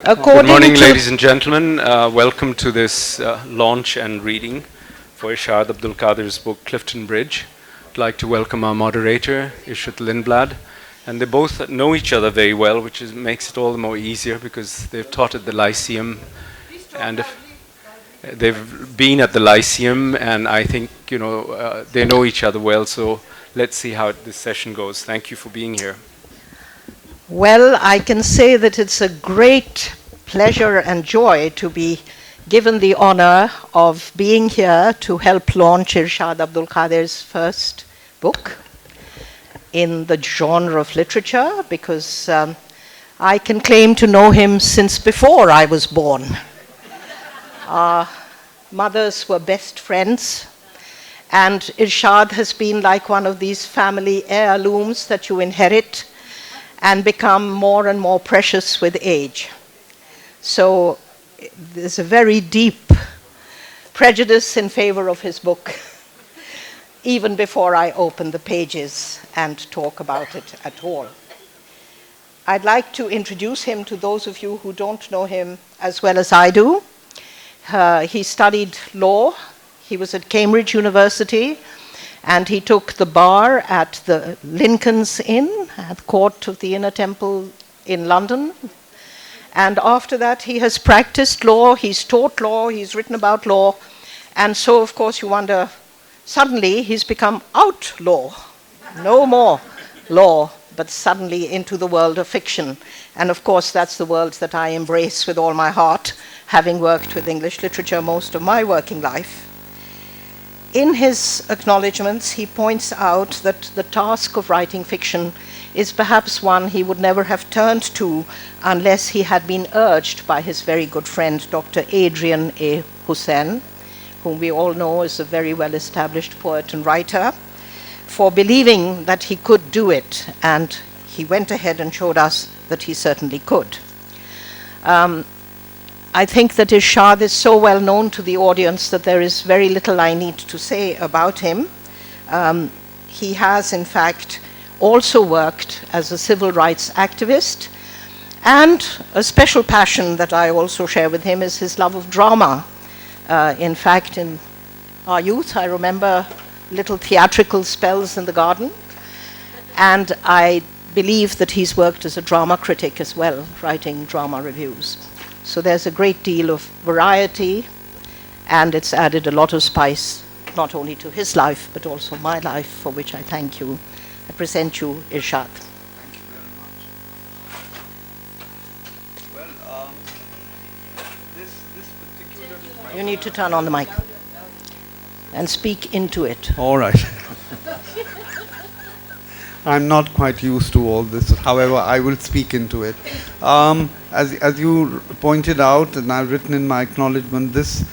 Good morning, ladies and gentlemen. Welcome to this launch and reading for Irshad Abdul Qadir's book, Clifton Bridge. I'd like to welcome our moderator, Irshad Lindblad. And they both know each other very well, which makes it all the more easier because they've taught at the Lyceum. And they've been at the Lyceum, and I think, they know each other well. So let's see how this session goes. Thank you for being here. Well, I can say that it's a great pleasure and joy to be given the honor of being here to help launch Irshad Abdul Qadir's first book in the genre of literature, because I can claim to know him since before I was born. Our mothers were best friends, and Irshad has been like one of these family heirlooms that you inherit and become more and more precious with age. So there's a very deep prejudice in favor of his book, even before I open the pages and talk about it at all. I'd like to introduce him to those of you who don't know him as well as I do. He studied law. He was at Cambridge University, and he took the bar at the Lincoln's Inn, at the Court of the Inner Temple in London. And after that, he has practiced law, he's taught law, he's written about law. And so, of course, you wonder, suddenly he's become outlaw. No more law, but suddenly into the world of fiction. And of course, that's the world that I embrace with all my heart, having worked with English literature most of my working life. In his acknowledgements, he points out that the task of writing fiction is perhaps one he would never have turned to unless he had been urged by his very good friend, Dr. Adrian A. Hussain, whom we all know is a very well-established poet and writer, for believing that he could do it, and he went ahead and showed us that he certainly could. I think that Irshad is so well known to the audience that there is very little I need to say about him. He has, in fact, also worked as a civil rights activist, and a special passion that I also share with him is his love of drama. In fact, in our youth, I remember little theatrical spells in the garden, and I believe that he's worked as a drama critic as well, writing drama reviews. So there's a great deal of variety, and it's added a lot of spice, not only to his life, but also my life, for which I thank you. I present you, Irshad. Thank you very much. Well, this particular... You need to turn on the mic and speak into it. All right. I'm not quite used to all this. However, I will speak into it. As you pointed out, and I've written in my acknowledgement, this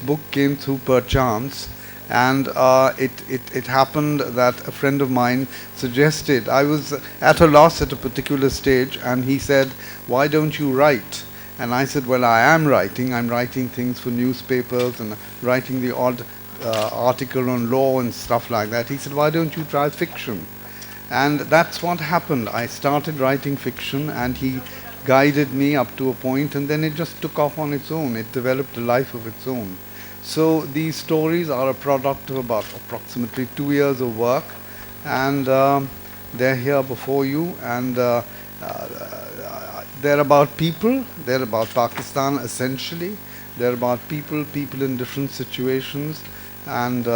book came through perchance, and it happened that a friend of mine suggested. I was at a loss at a particular stage, and he said, "Why don't you write?" And I said, "Well, I am writing. I'm writing things for newspapers and writing the odd article on law and stuff like that." He said, "Why don't you try fiction?" And that's what happened. I started writing fiction, and he guided me up to a point, and then it just took off on its own. It developed a life of its own. So these stories are a product of about approximately 2 years of work, and they're here before you, and they're about people, they're about Pakistan essentially, they're about people in different situations, and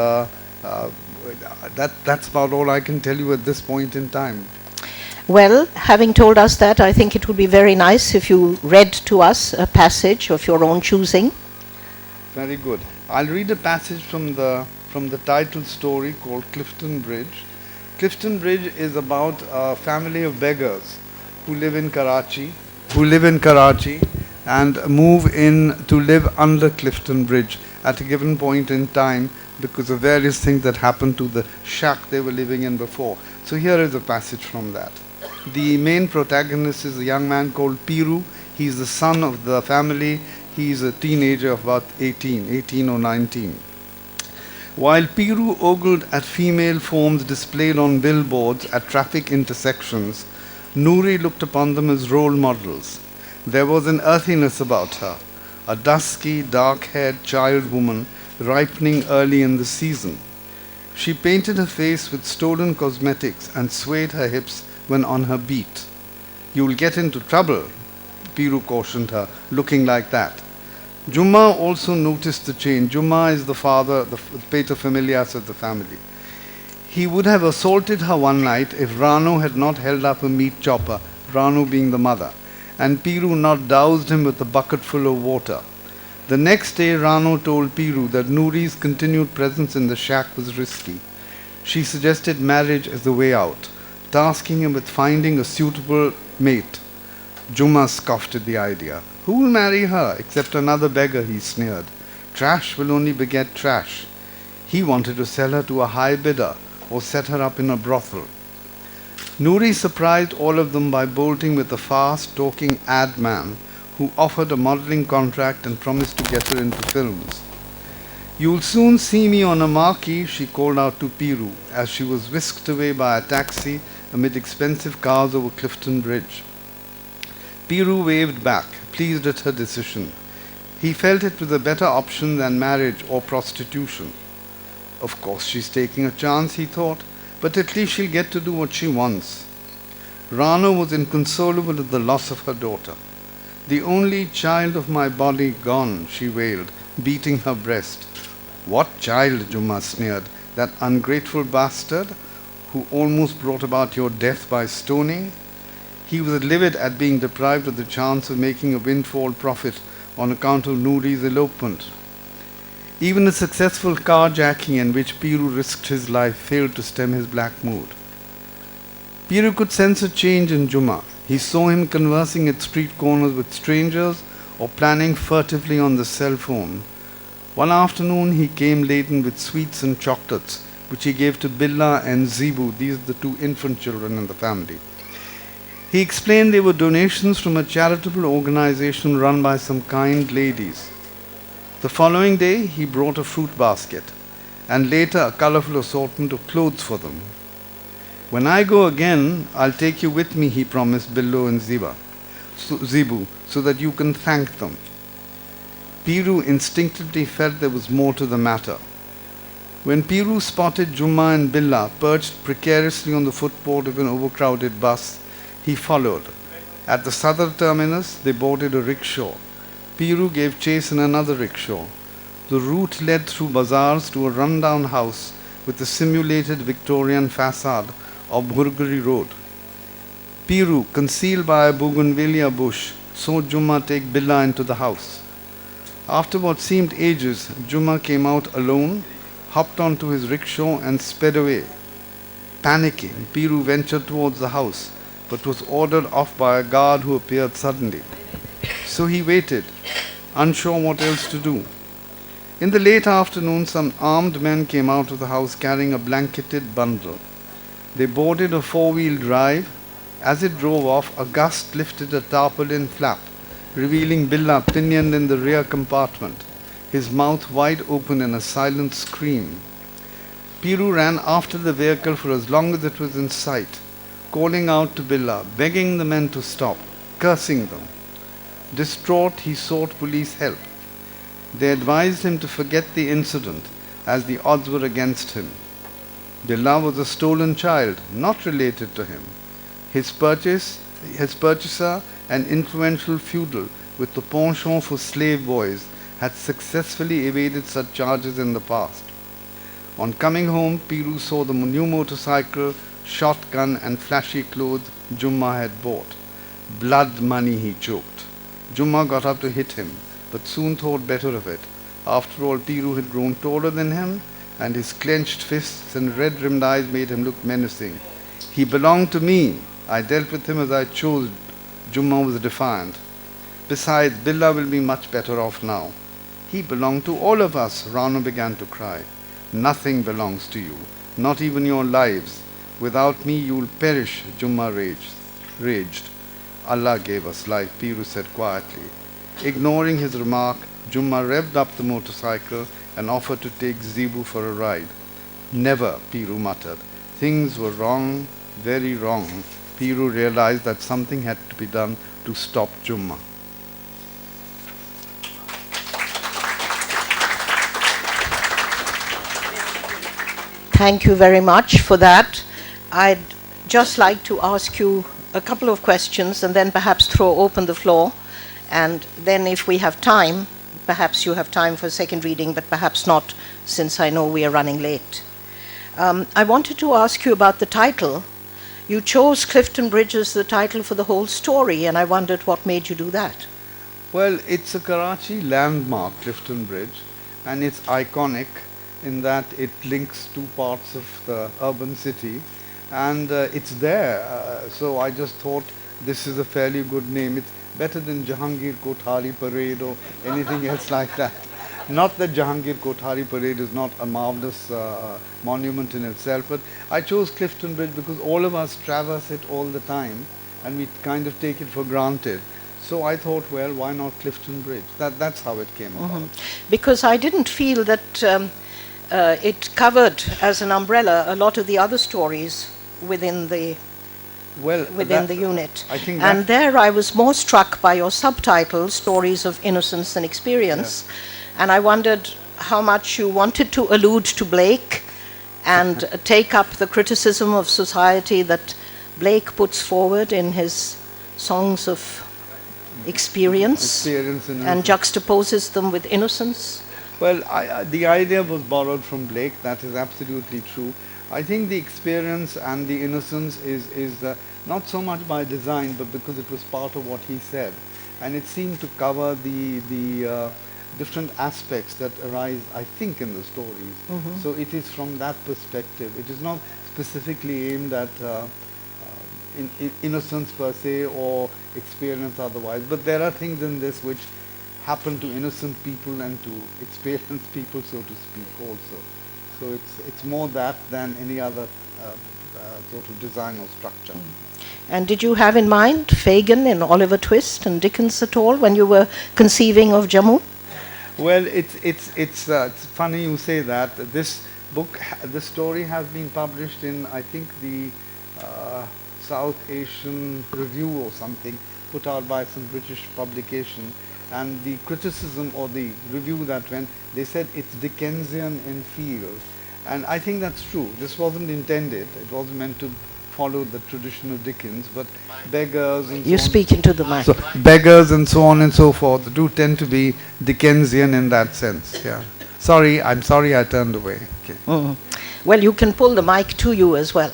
that's about all I can tell you at this point in time. Well, having told us that, I think it would be very nice if you read to us a passage of your own choosing. Very good. I'll read a passage from the title story called Clifton Bridge. Clifton Bridge is about a family of beggars who live in Karachi and move in to live under Clifton Bridge at a given point in time because of various things that happened to the shack they were living in before. So here is a passage from that. The main protagonist is a young man called Piru. He's the son of the family. He's a teenager of about 18 or 19. While Piru ogled at female forms displayed on billboards at traffic intersections, Nouri looked upon them as role models. There was an earthiness about her, a dusky, dark-haired child woman ripening early in the season. She painted her face with stolen cosmetics and swayed her hips when on her beat. "You'll get into trouble," Piru cautioned her, looking like that. Jumma also noticed the change. Jumma is the father, the paterfamilias of the family. He would have assaulted her one night if Rano had not held up a meat chopper, Rano being the mother, and Piru not doused him with a bucketful of water. The next day, Rano told Piru that Nouri's continued presence in the shack was risky. She suggested marriage as the way out, tasking him with finding a suitable mate. Jumma scoffed at the idea. "Who will marry her except another beggar?" he sneered. "Trash will only beget trash." He wanted to sell her to a high bidder or set her up in a brothel. Nouri surprised all of them by bolting with a fast-talking ad man who offered a modeling contract and promised to get her into films. "You'll soon see me on a marquee," she called out to Piru as she was whisked away by a taxi amid expensive cars over Clifton Bridge. Piru waved back, pleased at her decision. He felt it was a better option than marriage or prostitution. Of course she's taking a chance, he thought, but at least she'll get to do what she wants. Rano was inconsolable at the loss of her daughter. "The only child of my body gone," she wailed, beating her breast. "What child?" Jumma sneered. "That ungrateful bastard who almost brought about your death by stoning?" He was livid at being deprived of the chance of making a windfall profit on account of Nouri's elopement. Even a successful carjacking in which Piru risked his life failed to stem his black mood. Piru could sense a change in Jumma. He saw him conversing at street corners with strangers or planning furtively on the cell phone. One afternoon he came laden with sweets and chocolates, which he gave to Billa and Zebu. These are the two infant children in the family. He explained they were donations from a charitable organization run by some kind ladies. The following day he brought a fruit basket and later a colorful assortment of clothes for them. "When I go again, I'll take you with me," he promised Billo and Zebu, "so that you can thank them." Piru instinctively felt there was more to the matter. When Piru spotted Jumma and Billa perched precariously on the footboard of an overcrowded bus, he followed. At the Sadr terminus, they boarded a rickshaw. Piru gave chase in another rickshaw. The route led through bazaars to a rundown house with the simulated Victorian facade of Burgari Road. Piru, concealed by a bougainvillea bush, saw Jumma take Billa into the house. After what seemed ages, Jumma came out alone, hopped onto his rickshaw and sped away. Panicking, Piru ventured towards the house, but was ordered off by a guard who appeared suddenly. So he waited, unsure what else to do. In the late afternoon, some armed men came out of the house carrying a blanketed bundle. They boarded a four-wheel drive. As it drove off, a gust lifted a tarpaulin flap, revealing Billa pinioned in the rear compartment, his mouth wide open in a silent scream. Piru ran after the vehicle for as long as it was in sight, calling out to Billa, begging the men to stop, cursing them. Distraught, he sought police help. They advised him to forget the incident, as the odds were against him. Billa was a stolen child, not related to him. His purchaser, an influential feudal with the penchant for slave boys, had successfully evaded such charges in the past. On coming home, Piru saw the new motorcycle, shotgun and flashy clothes Jumma had bought. "Blood money," he choked. Jumma got up to hit him, but soon thought better of it. After all, Piru had grown taller than him, and his clenched fists and red-rimmed eyes made him look menacing. "He belonged to me. I dealt with him as I chose." Jumma was defiant. "Besides, Billa will be much better off now." "He belonged to all of us," Rana began to cry. "Nothing belongs to you, not even your lives. Without me you will perish," Jumma raged. "Allah gave us life," Piru said quietly. Ignoring his remark, Jumma revved up the motorcycle and offered to take Zebu for a ride. "Never," Piru muttered. Things were wrong, very wrong. Piru realized that something had to be done to stop Jumma. Thank you very much for that. I'd just like to ask you a couple of questions and then perhaps throw open the floor. And then if we have time, perhaps you have time for second reading, but perhaps not, since I know we are running late. I wanted to ask you about the title. You chose Clifton Bridge as the title for the whole story, and I wondered what made you do that. Well, it's a Karachi landmark, Clifton Bridge, and it's iconic in that it links two parts of the urban city, and it's there. So I just thought this is a fairly good name. It's better than Jahangir Kothari Parade or anything else like that. Not that Jahangir Kothari Parade is not a marvelous monument in itself, but I chose Clifton Bridge because all of us traverse it all the time and we kind of take it for granted. So I thought, well, why not Clifton Bridge? That's how it came about. Because I didn't feel that it covered as an umbrella a lot of the other stories within the unit. I think and there I was more struck by your subtitle, Stories of Innocence and Experience. Yeah. And I wondered how much you wanted to allude to Blake and take up the criticism of society that Blake puts forward in his songs of experience and juxtaposes them with innocence. Well, the idea was borrowed from Blake, that is absolutely true. I think the experience and the innocence is not so much by design, but because it was part of what he said. And it seemed to cover the different aspects that arise, I think, in the stories. So it is from that perspective. It is not specifically aimed at innocence per se or experience otherwise. But there are things in this which happen to innocent people and to experienced people, so to speak, also. So it's more that than any other sort of design or structure. And did you have in mind Fagin and Oliver Twist and Dickens at all when you were conceiving of Jammu? Well, it's funny you say that. This book, this story has been published in, I think, the South Asian Review or something, put out by some British publication. And the criticism or the review that went, they said it's Dickensian in feel. And I think that's true. This wasn't intended. It wasn't meant to follow the tradition of Dickens, but beggars and you speak into the mic. So beggars and so on and so forth do tend to be Dickensian in that sense. Yeah. Sorry, I'm sorry I turned away. Okay. Well, you can pull the mic to you as well.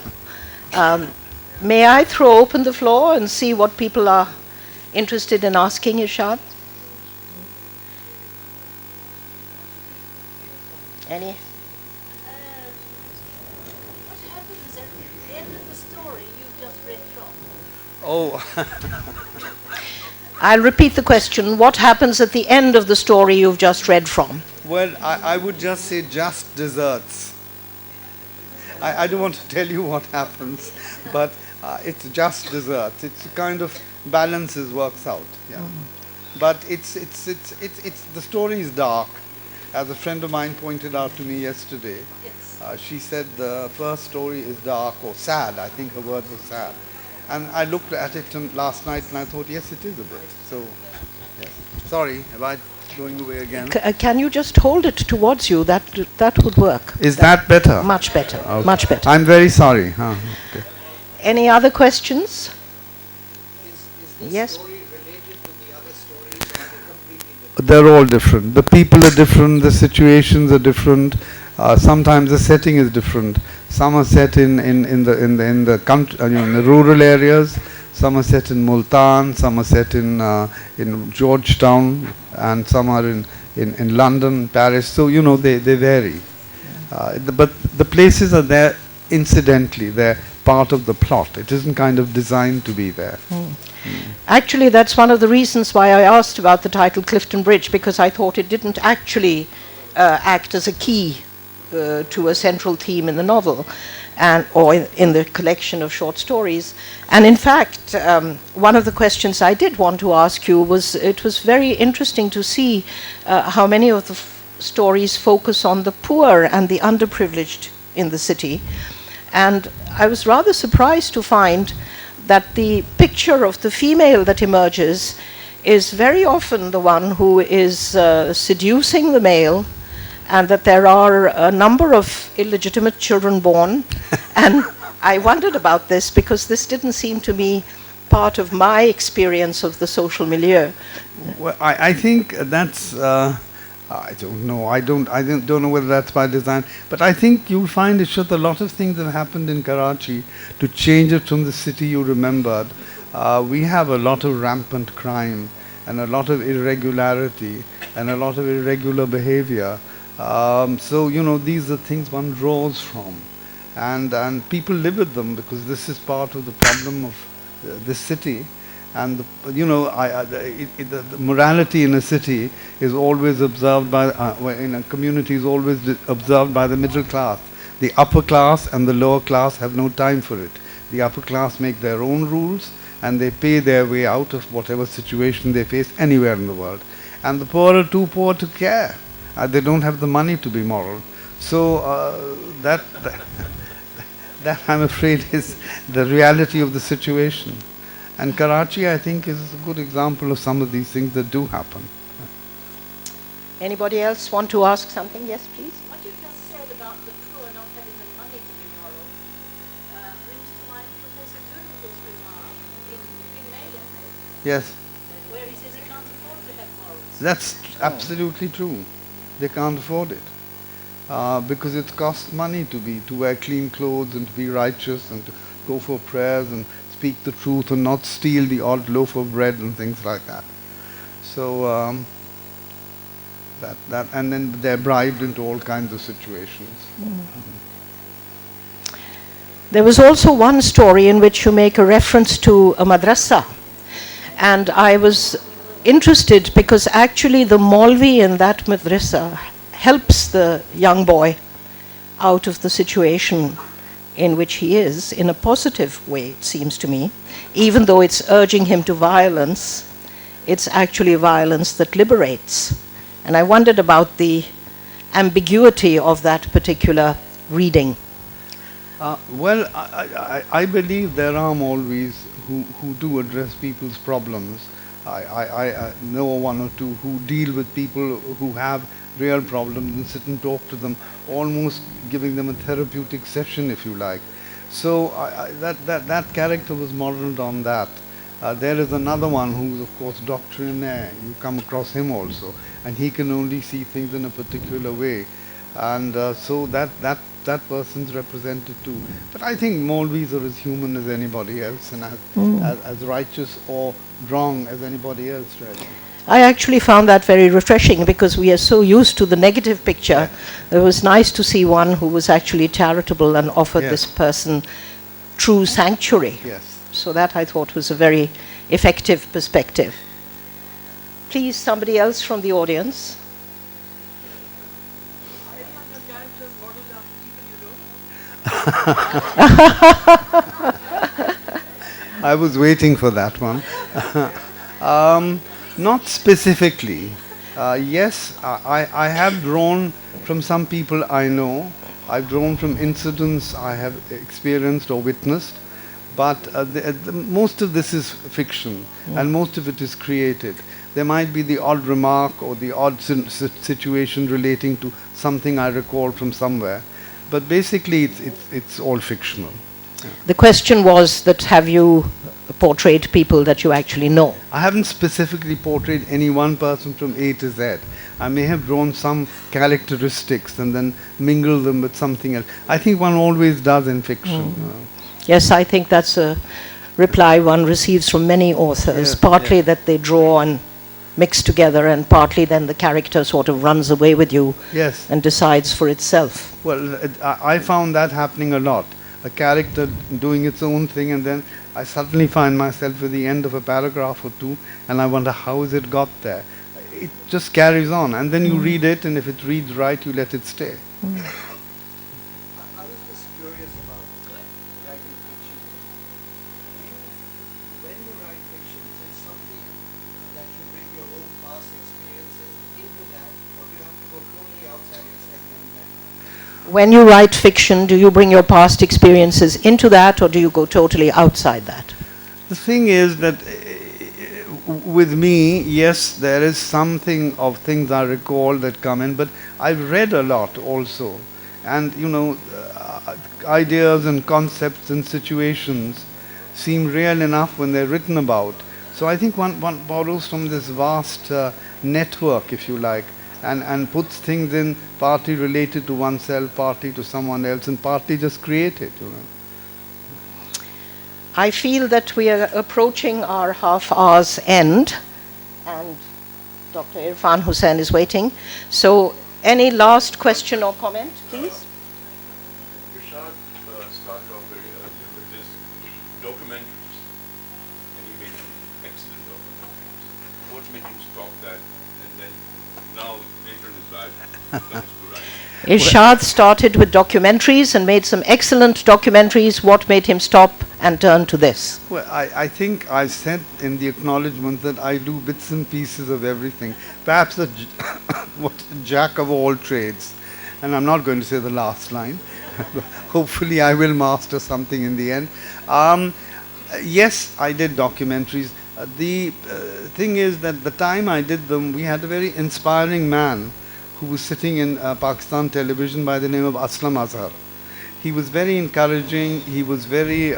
May I throw open the floor and see what people are interested in asking, Irshad? Any? What happens at the end of the story you've just read from? Oh. I'll repeat the question. What happens at the end of the story you've just read from? Well, I would just say just desserts. I don't want to tell you what happens, but it's just desserts. It's kind of balances, works out. Yeah. But it's the story is dark. As a friend of mine pointed out to me yesterday, she said the first story is dark or sad. I think her word was sad. And I looked at it last night and I thought, yes, it is a bit. So, yes. Sorry, am I going away again? Can you just hold it towards you? That would work. Is that better? Much better. Okay. Much better. I'm very sorry. Okay. Any other questions? Is yes. Story related to the other stories, or are they completely different? They're all different. The people are different. The situations are different. Sometimes the setting is different. Some are set in the country, in the rural areas. Some are set in Multan. Some are set in Georgetown, and some are in London, Paris. So they vary. But the places are there incidentally. They're part of the plot. It isn't kind of designed to be there. Actually, that's one of the reasons why I asked about the title Clifton Bridge, because I thought it didn't actually act as a key to a central theme in the novel or in the collection of short stories. And in fact, one of the questions I did want to ask you was, it was very interesting to see how many of the stories focus on the poor and the underprivileged in the city. And I was rather surprised to find that the picture of the female that emerges is very often the one who is seducing the male and that there are a number of illegitimate children born. And I wondered about this because this didn't seem to me part of my experience of the social milieu. Well, I think that's, I don't know. I don't know whether that's by design. But I think you'll find, Ishrat, a lot of things have happened in Karachi to change it from the city you remembered. We have a lot of rampant crime and a lot of irregularity and a lot of irregular behavior. So, you know, these are things one draws from. And people live with them because this is part of the problem of this city. And you know, the morality in a city is always observed by, in a community is always observed by the middle class. The upper class and the lower class have no time for it. The upper class make their own rules and they pay their way out of whatever situation they face anywhere in the world. And the poor are too poor to care. They don't have the money to be moral. So that I'm afraid is the reality of the situation. And Karachi, I think, is a good example of some of these things that do happen. Anybody else want to ask something? Yes, please. What you just said about the poor not having the money to be moral brings to mind Professor Doolittle's remark in Mayor, Yes, where he says he can't afford to have morals. that's absolutely true. They can't afford it. Because it costs money to wear clean clothes and to be righteous and to go for prayers and speak the truth and not steal the odd loaf of bread and things like that. So and then they're bribed into all kinds of situations. There was also one story in which you make a reference to a madrasa. And I was interested because actually the Maulvi in that madrasa helps the young boy out of the situation in which he is, in a positive way, it seems to me. Even though it's urging him to violence, it's actually violence that liberates. And I wondered about the ambiguity of that particular reading. Well, I believe there are Maulvis who do address people's problems. I know one or two who deal with people who have real problems and sit and talk to them, almost giving them a therapeutic session, if you like. So that character was modeled on that. There is another one who's, of course, doctrinaire. You come across him also, and he can only see things in a particular way. And so that person's represented too. But I think Maulvis are as human as anybody else and as righteous or wrong as anybody else, really. I actually found that very refreshing because we are so used to the negative picture. It was nice to see one who was actually charitable and offered this person true sanctuary. Yes. So that I thought was a very effective perspective. Please, somebody else from the audience. I was waiting for that one. Not specifically. Yes, I have drawn from some people I know. I've drawn from incidents I have experienced or witnessed. But most of this is fiction, and most of it is created. There might be the odd remark or the odd situation relating to something I recall from somewhere. But basically, it's all fictional. Yeah. The question was that have you portrayed people that you actually know? I haven't specifically portrayed any one person from A to Z. I may have drawn some characteristics and then mingled them with something else. I think one always does in fiction. Yes, I think that's a reply one receives from many authors, partly that they draw and mix together, and partly then the character sort of runs away with you and decides for itself. Well, I found that happening a lot. A character doing its own thing, and then I suddenly find myself at the end of a paragraph or two, and I wonder how has it got there. It just carries on, and then you read it, and if it reads right, you let it stay. I was just curious about writing fiction. When you write fiction, is it something that you bring your own past experiences into that, or do you have to go totally outside yourself and then? When you write fiction, do you bring your past experiences into that, or do you go totally outside that? The thing is that with me, yes, there is something of things I recall that come in, but I've read a lot also. And, ideas and concepts and situations seem real enough when they're written about. So I think one borrows from this vast network, if you like, and puts things in partly related to oneself, partly to someone else, and partly just created. I feel that we are approaching our half hour's end, and Dr. Irfan Hussain is waiting. So, any last question or comment, please? Rishad started off very early with this documentaries, and he made some excellent documentaries. What made him stop that, and then now later in his life comes to writing? Irshad started with documentaries and made some excellent documentaries. What made him stop and turn to this? Well, I think I said in the acknowledgement that I do bits and pieces of everything. Perhaps what jack of all trades. And I'm not going to say the last line. Hopefully I will master something in the end. Yes, I did documentaries. The thing is that the time I did them, we had a very inspiring man who was sitting in Pakistan television by the name of Aslam Azhar. He was very encouraging, he was very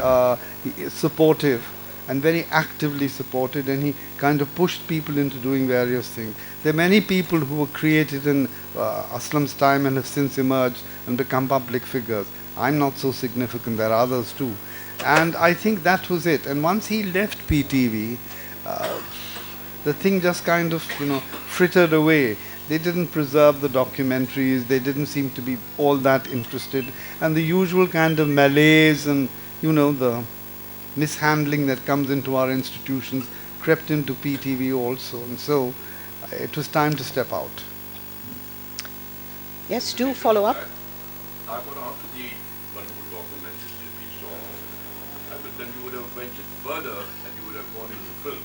supportive and very actively supported, and he kind of pushed people into doing various things. There are many people who were created in Aslam's time and have since emerged and become public figures. I'm not so significant, there are others too. And I think that was it. And once he left PTV, the thing just kind of, frittered away. They didn't preserve the documentaries, they didn't seem to be all that interested, and the usual kind of malaise and, the mishandling that comes into our institutions crept into PTV also, and so it was time to step out. Yes, do follow up. I got after the wonderful documentaries that we saw, but then you would have ventured further and you would have gone into film.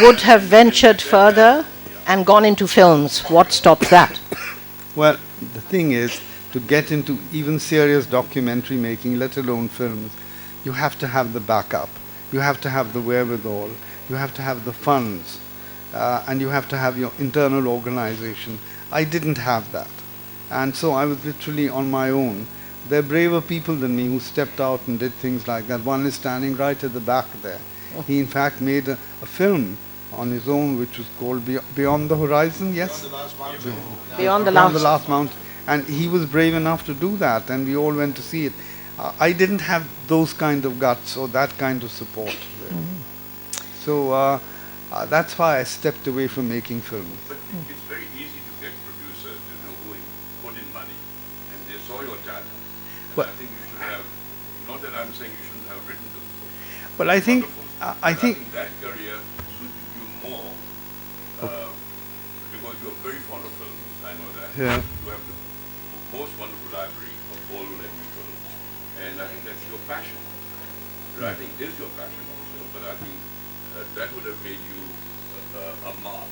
Would have ventured further and gone into films. What stopped that? Well, the thing is, to get into even serious documentary making, let alone films, you have to have the backup, you have to have the wherewithal, you have to have the funds, and you have to have your internal organization. I didn't have that. And so I was literally on my own. There are braver people than me who stepped out and did things like that. One is standing right at the back there. He in fact made a film on his own which was called Beyond the Horizon, yes? Beyond the Last Mountain. Beyond the Beyond the last. Last Mountain. And he was brave enough to do that, and we all went to see it. I didn't have those kind of guts or that kind of support. So that's why I stepped away from making films. But it's very easy to get producers to know who put in money, and they saw your talent. And Well- I think you should have, not that I'm saying you shouldn't have written those books. Well, I think, Wonderful. I But think, that career suited you more, because you're very fond of films, I know that. Yeah. You have the most wonderful library of all Lenny films, and I think that's your passion. Writing is your passion also, but I think that would have made you a mark,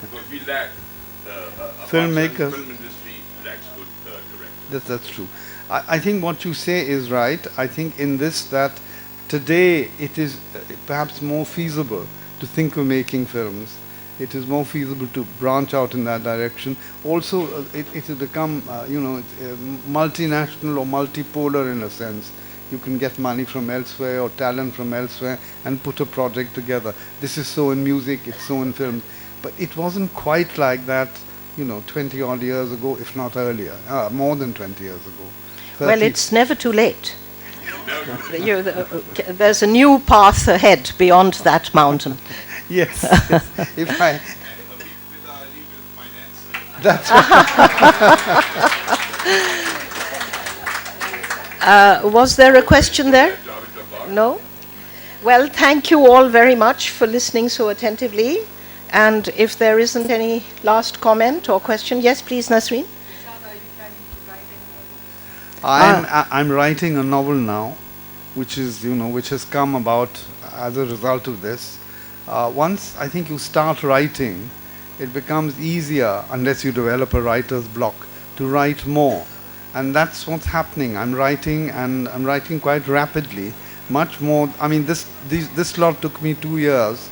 because we lack, Filmmakers. film industry lacks good directors. that's true. I think what you say is right. I think in this that today it is perhaps more feasible to think of making films. It is more feasible to branch out in that direction. Also, it has become, multinational or multipolar in a sense. You can get money from elsewhere or talent from elsewhere and put a project together. This is so in music, it's so in film. But it wasn't quite like that, 20 odd years ago, if not earlier, more than 20 years ago. Well, 30. it's never too late. There's a new path ahead beyond that mountain. Yes, yes. If I, With our legal finances. that's right. Was there a question there? No? Well, thank you all very much for listening so attentively. And if there isn't any last comment or question, yes, please, Nasreen. Rishad, are you planning to write any more books? I'm writing a novel now, which is, which has come about as a result of this. Once I think you start writing, it becomes easier, unless you develop a writer's block, to write more. And that's what's happening. I'm writing, and I'm writing quite rapidly. much more. I mean, this lot took me 2 years,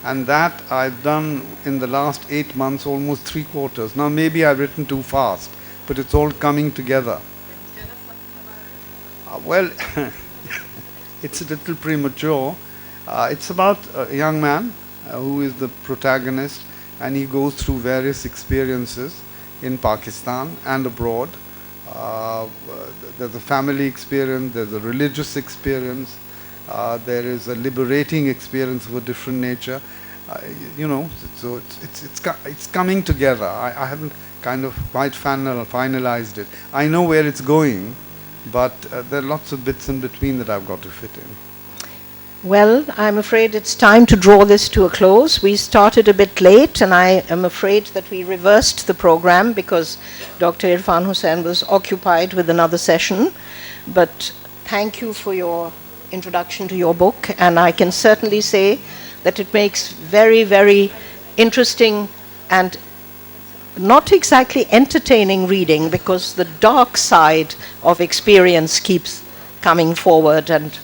and that I've done in the last 8 months, almost 3/4. Now maybe I've written too fast, but it's all coming together. Well, it's a little premature. It's about a young man who is the protagonist, and he goes through various experiences in Pakistan and abroad. There's a family experience, there's a religious experience, there is a liberating experience of a different nature. So it's coming together. I haven't kind of quite finalized it. I know where it's going, but there are lots of bits in between that I've got to fit in. Well, I'm afraid it's time to draw this to a close. We started a bit late, and I am afraid that we reversed the program because Dr. Irfan Hussain was occupied with another session. But thank you for your introduction to your book, and I can certainly say that it makes very, very interesting and not exactly entertaining reading, because the dark side of experience keeps coming forward, and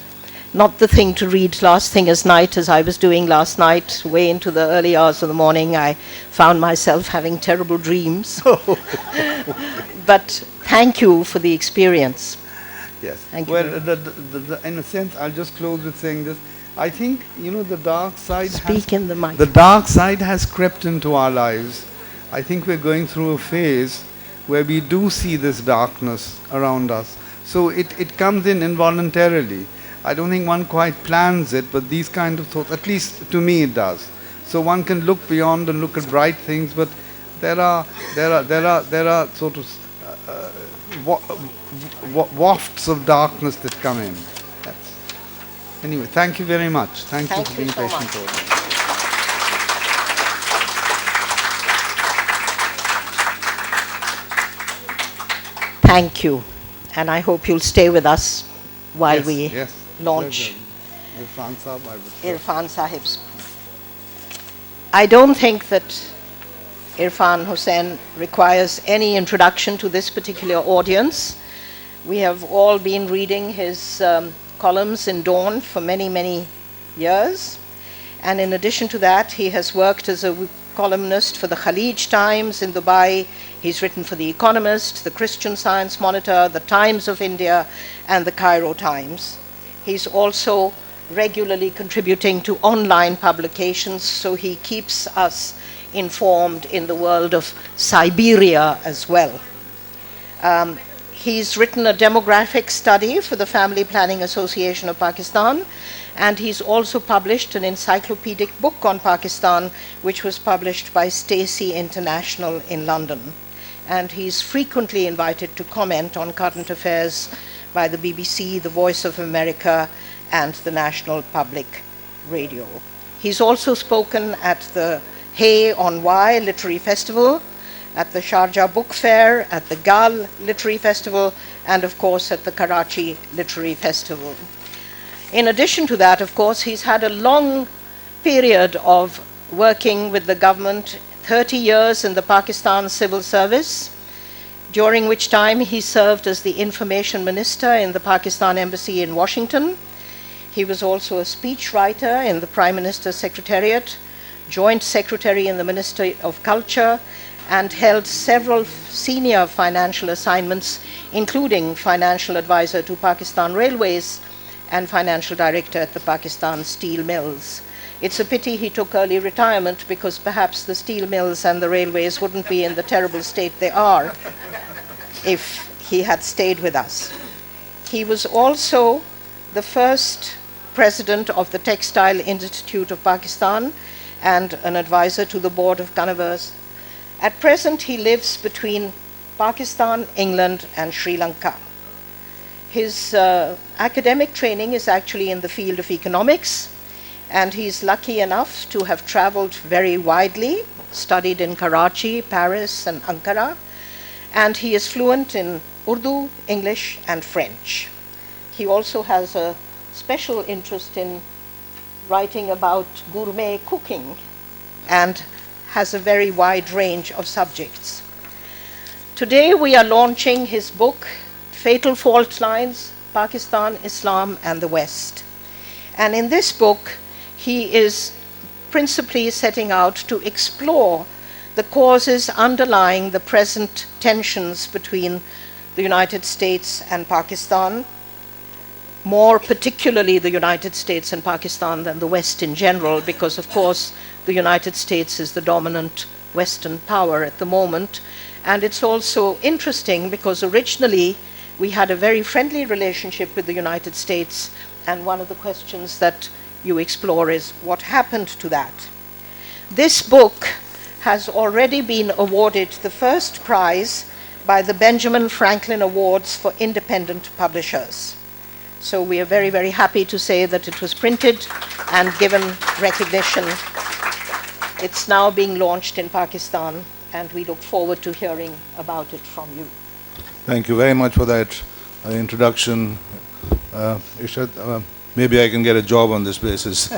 not the thing to read last thing as night, as I was doing last night, way into the early hours of the morning. I found myself having terrible dreams. But thank you for the experience. Yes. Thank you. Well, in a sense, I'll just close with saying this. I think, the dark side Speak in the mic. The dark side has crept into our lives. I think we're going through a phase where we do see this darkness around us. So it comes in involuntarily. I don't think one quite plans it, but these kind of thoughts, at least to me it does. So one can look beyond and look at bright things, but there are sort of wafts of darkness that come in. Anyway, thank you very much. Thank you for being so patient much. with me. Thank you. And I hope you'll stay with us while we Yes. launch Irfan Sahab, I would say. Irfan Sahib's. I don't think that Irfan Hussain requires any introduction to this particular audience. We have all been reading his columns in Dawn for many, many years. And in addition to that, he has worked as a columnist for the Khalij Times in Dubai. He's written for The Economist, the Christian Science Monitor, the Times of India, and the Cairo Times. He's also regularly contributing to online publications, so he keeps us informed in the world of Siberia as well. He's written a demographic study for the Family Planning Association of Pakistan, and he's also published an encyclopedic book on Pakistan, which was published by Stacey International in London. And he's frequently invited to comment on current affairs by the BBC, the Voice of America, and the National Public Radio. He's also spoken at the Hay on Wye Literary Festival, at the Sharjah Book Fair, at the Gal Literary Festival, and of course at the Karachi Literary Festival. In addition to that, of course, he's had a long period of working with the government, 30 years in the Pakistan Civil Service, during which time he served as the Information Minister in the Pakistan Embassy in Washington. He was also a speechwriter in the Prime Minister's Secretariat, Joint Secretary in the Ministry of Culture, and held several senior financial assignments, including financial advisor to Pakistan Railways and financial director at the Pakistan Steel Mills. It's a pity he took early retirement, because perhaps the steel mills and the railways wouldn't be in the terrible state they are if he had stayed with us. He was also the first president of the Textile Institute of Pakistan and an advisor to the board of Canavers. At present, he lives between Pakistan, England, and Sri Lanka. His academic training is actually in the field of economics, and he's lucky enough to have traveled very widely, studied in Karachi, Paris, and Ankara, and he is fluent in Urdu, English, and French. He also has a special interest in writing about gourmet cooking and has a very wide range of subjects. Today we are launching his book, Fatal Fault Lines, Pakistan, Islam, and the West. And in this book, he is principally setting out to explore the causes underlying the present tensions between the United States and Pakistan, more particularly the United States and Pakistan than the West in general, because of course the United States is the dominant Western power at the moment. And it's also interesting because originally we had a very friendly relationship with the United States, and one of the questions that you explore is what happened to that. This book has already been awarded the first prize by the Benjamin Franklin Awards for Independent Publishers. So we are very, very happy to say that it was printed and given recognition. It's now being launched in Pakistan, and we look forward to hearing about it from you. Thank you very much for that introduction. Ishrat, maybe I can get a job on this basis.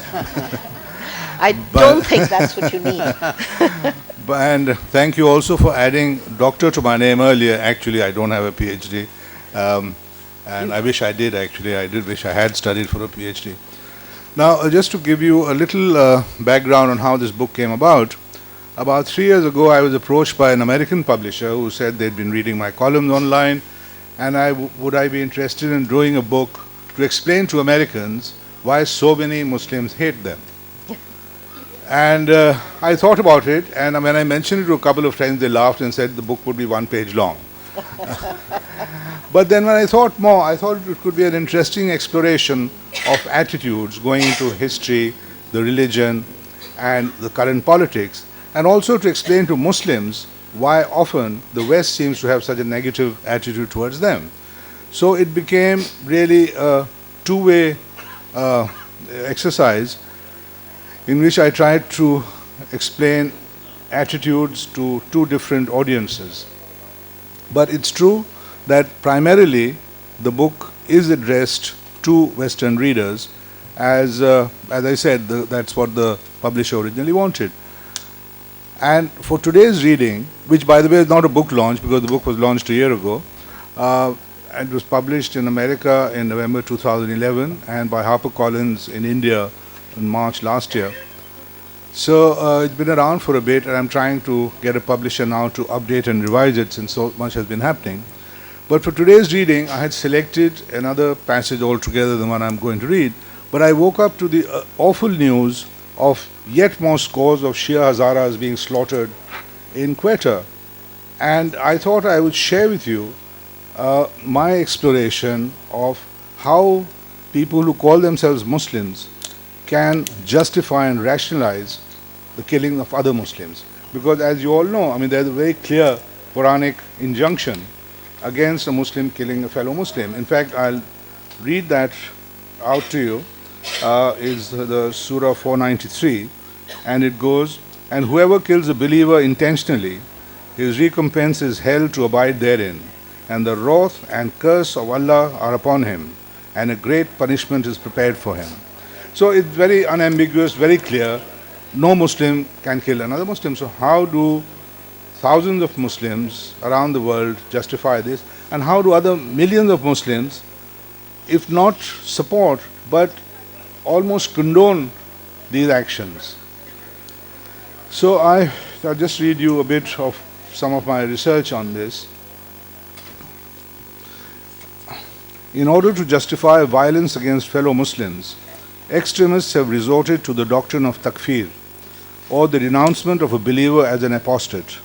I don't think that's what you need. And thank you also for adding doctor to my name earlier. Actually, I don't have a PhD. And I wish I did, actually. I did wish I had studied for a PhD. Now, just to give you a little background on how this book came about 3 years ago, I was approached by an American publisher who said they'd been reading my columns online, and would I be interested in doing a book to explain to Americans why so many Muslims hate them. And I thought about it, and when I mentioned it to a couple of times, they laughed and said the book would be 1 page long. But then when I thought more, I thought it could be an interesting exploration of attitudes going into history, the religion, and the current politics, and also to explain to Muslims why often the West seems to have such a negative attitude towards them. So it became really a two-way exercise in which I tried to explain attitudes to two different audiences. But it's true that primarily the book is addressed to Western readers, as I said, that's what the publisher originally wanted. And for today's reading, which by the way is not a book launch because the book was launched a year ago, it was published in America in November 2011 and by HarperCollins in India in March last year. So it's been around for a bit, and I'm trying to get a publisher now to update and revise it since so much has been happening. But for today's reading, I had selected another passage altogether than one I'm going to read. But I woke up to the awful news of yet more scores of Shia Hazaras being slaughtered in Quetta. And I thought I would share with you my exploration of how people who call themselves Muslims can justify and rationalize the killing of other Muslims. Because as you all know, I mean, there's a very clear Quranic injunction against a Muslim killing a fellow Muslim. In fact, I'll read that out to you. Is the Surah 493, and it goes, "And whoever kills a believer intentionally, his recompense is hell to abide therein, and the wrath and curse of Allah are upon him, and a great punishment is prepared for him." So it's very unambiguous, very clear. No Muslim can kill another Muslim. So how do thousands of Muslims around the world justify this? And how do other millions of Muslims, if not support, but almost condone these actions? So I'll just read you a bit of some of my research on this. In order to justify violence against fellow Muslims, extremists have resorted to the doctrine of takfir, or the denouncement of a believer as an apostate.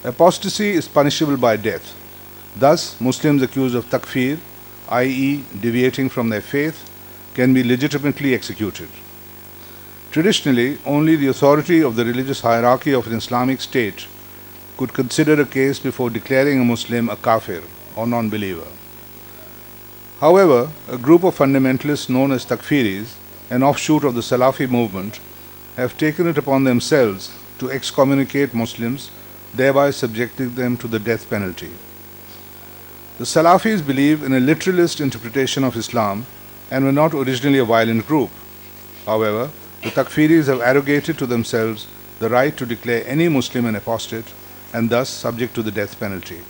Apostasy is punishable by death. Thus, Muslims accused of takfir, i.e. deviating from their faith, can be legitimately executed. Traditionally, only the authority of the religious hierarchy of an Islamic state could consider a case before declaring a Muslim a kafir or non-believer. However, a group of fundamentalists known as Takfiris, an offshoot of the Salafi movement, have taken it upon themselves to excommunicate Muslims, thereby subjecting them to the death penalty. The Salafis believe in a literalist interpretation of Islam and were not originally a violent group. However, the Takfiris have arrogated to themselves the right to declare any Muslim an apostate and thus subject to the death penalty.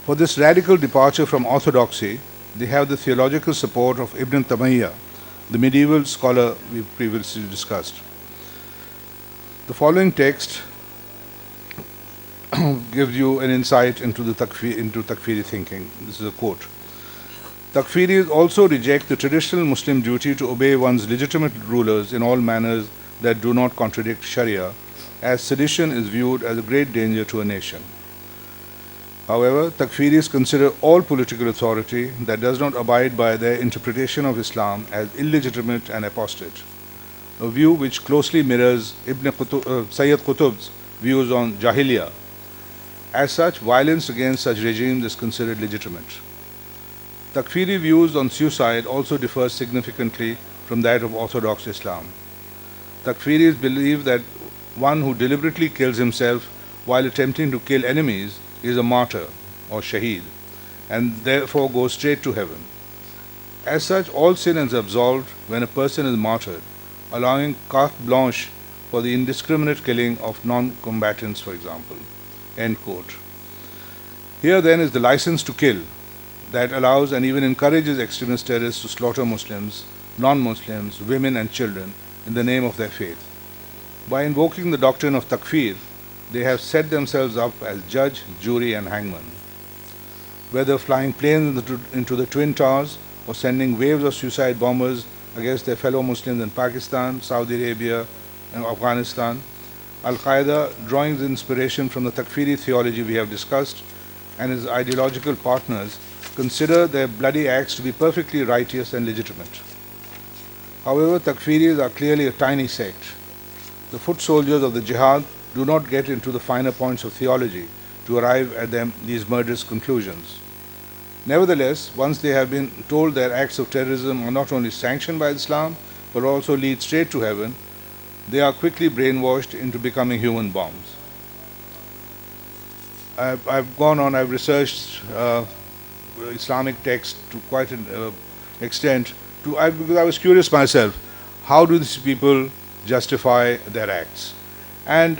For this radical departure from orthodoxy, they have the theological support of Ibn Taymiyyah, the medieval scholar we previously discussed. The following text gives you an insight into Takfiri thinking. This is a quote. Takfiris also reject the traditional Muslim duty to obey one's legitimate rulers in all manners that do not contradict Sharia, as sedition is viewed as a great danger to a nation. However, Takfiris consider all political authority that does not abide by their interpretation of Islam as illegitimate and apostate, a view which closely mirrors Sayyid Qutb's views on Jahiliyyah. As such, violence against such regimes is considered legitimate. Takfiri views on suicide also differ significantly from that of Orthodox Islam. Takfiris believe that one who deliberately kills himself while attempting to kill enemies is a martyr or shaheed, and therefore goes straight to heaven. As such, all sin is absolved when a person is martyred, allowing carte blanche for the indiscriminate killing of non-combatants, for example. End quote. Here then is the license to kill that allows and even encourages extremist terrorists to slaughter Muslims, non-Muslims, women and children in the name of their faith. By invoking the doctrine of takfir, they have set themselves up as judge, jury and hangman. Whether flying planes into the Twin Towers or sending waves of suicide bombers against their fellow Muslims in Pakistan, Saudi Arabia and Afghanistan, Al-Qaeda, drawing its inspiration from the Takfiri theology we have discussed, and its ideological partners, consider their bloody acts to be perfectly righteous and legitimate. However, Takfiris are clearly a tiny sect. The foot soldiers of the jihad do not get into the finer points of theology to arrive at these murderous conclusions. Nevertheless, once they have been told their acts of terrorism are not only sanctioned by Islam, but also lead straight to heaven, they are quickly brainwashed into becoming human bombs. I've researched Islamic texts to quite an extent, because I was curious myself, how do these people justify their acts? And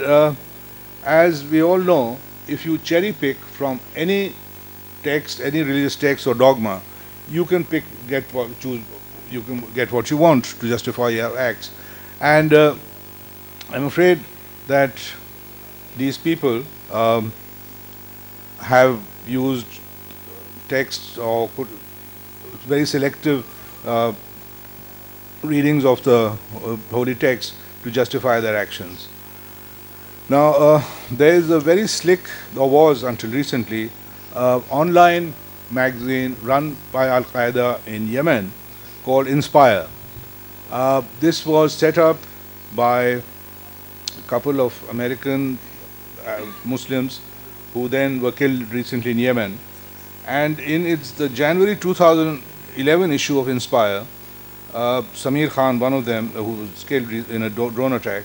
as we all know, if you cherry pick from any text, any religious text or dogma, you can get what you want to justify your acts. And I'm afraid that these people have used texts or very selective readings of the holy text to justify their actions. Now, there is a very slick, or was until recently, online magazine run by Al-Qaeda in Yemen called Inspire. This was set up by a couple of American Muslims who then were killed recently in Yemen. And in the January 2011 issue of Inspire, Samir Khan, one of them, who was killed in a drone attack,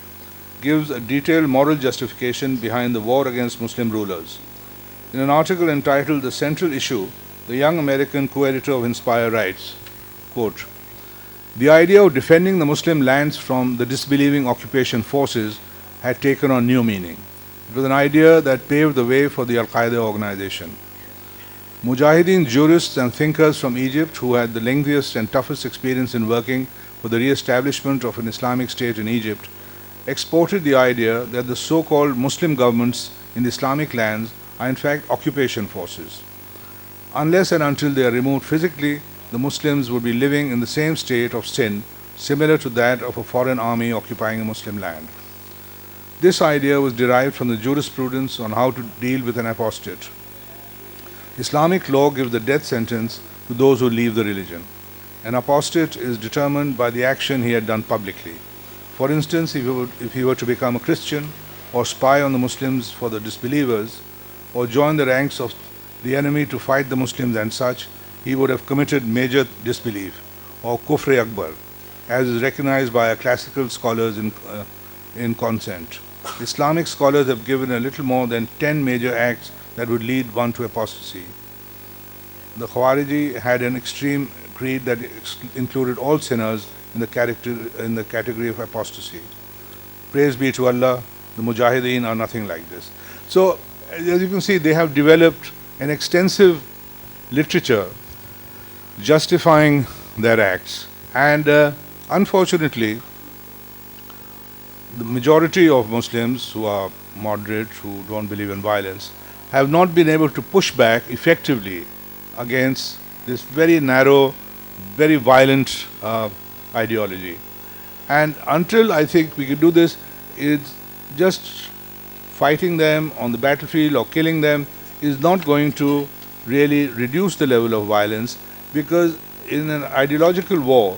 gives a detailed moral justification behind the war against Muslim rulers. In an article entitled "The Central Issue," the young American co-editor of Inspire writes, quote, "The idea of defending the Muslim lands from the disbelieving occupation forces had taken on new meaning. It was an idea that paved the way for the Al-Qaeda organization. Mujahideen jurists and thinkers from Egypt, who had the lengthiest and toughest experience in working for the re-establishment of an Islamic state in Egypt, exported the idea that the so-called Muslim governments in the Islamic lands are in fact occupation forces. Unless and until they are removed physically, the Muslims would be living in the same state of sin, similar to that of a foreign army occupying a Muslim land. This idea was derived from the jurisprudence on how to deal with an apostate. Islamic law gives the death sentence to those who leave the religion. An apostate is determined by the action he had done publicly. For instance, if he were to become a Christian, or spy on the Muslims for the disbelievers, or join the ranks of the enemy to fight the Muslims and such, he would have committed major disbelief, or kufr akbar, as is recognized by our classical scholars in consent. Islamic scholars have given a little more than 10 major acts that would lead one to apostasy. The Khawariji had an extreme creed that included all sinners in the category of apostasy. Praise be to Allah, the Mujahideen are nothing like this. So, as you can see, they have developed an extensive literature justifying their acts. And Unfortunately, the majority of Muslims who are moderate, who don't believe in violence, have not been able to push back effectively against this very narrow, very violent ideology. And until I think we can do this, it's just fighting them on the battlefield or killing them is not going to really reduce the level of violence, because in an ideological war,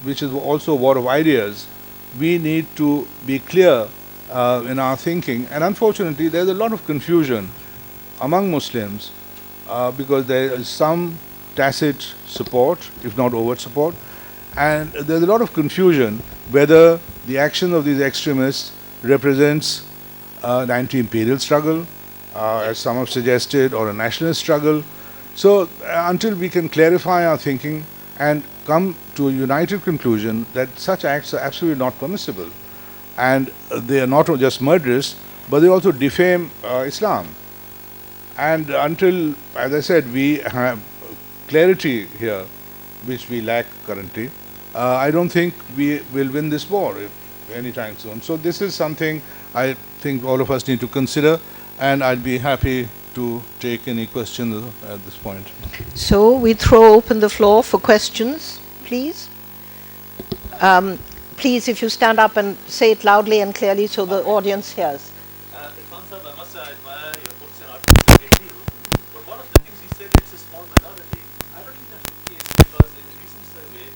which is also a war of ideas, we need to be clear in our thinking. And unfortunately, there's a lot of confusion among Muslims because there is some tacit support, if not overt support, and there's a lot of confusion whether the action of these extremists represents an anti-imperial struggle, as some have suggested, or a nationalist struggle. So until we can clarify our thinking and come to a united conclusion that such acts are absolutely not permissible, and they are not just murderous, but they also defame Islam. And until, as I said, we have clarity here, which we lack currently, I don't think we will win this war anytime soon. So this is something I think all of us need to consider, and I'd be happy to take any questions at this point. So we throw open the floor for questions, please. Please, if you stand up and say it loudly and clearly so the audience hears. Irfan sahab, I must say I admire your books and articles a great deal. But one of the things he said, it's a small minority. I don't think that's the case, because in a recent survey,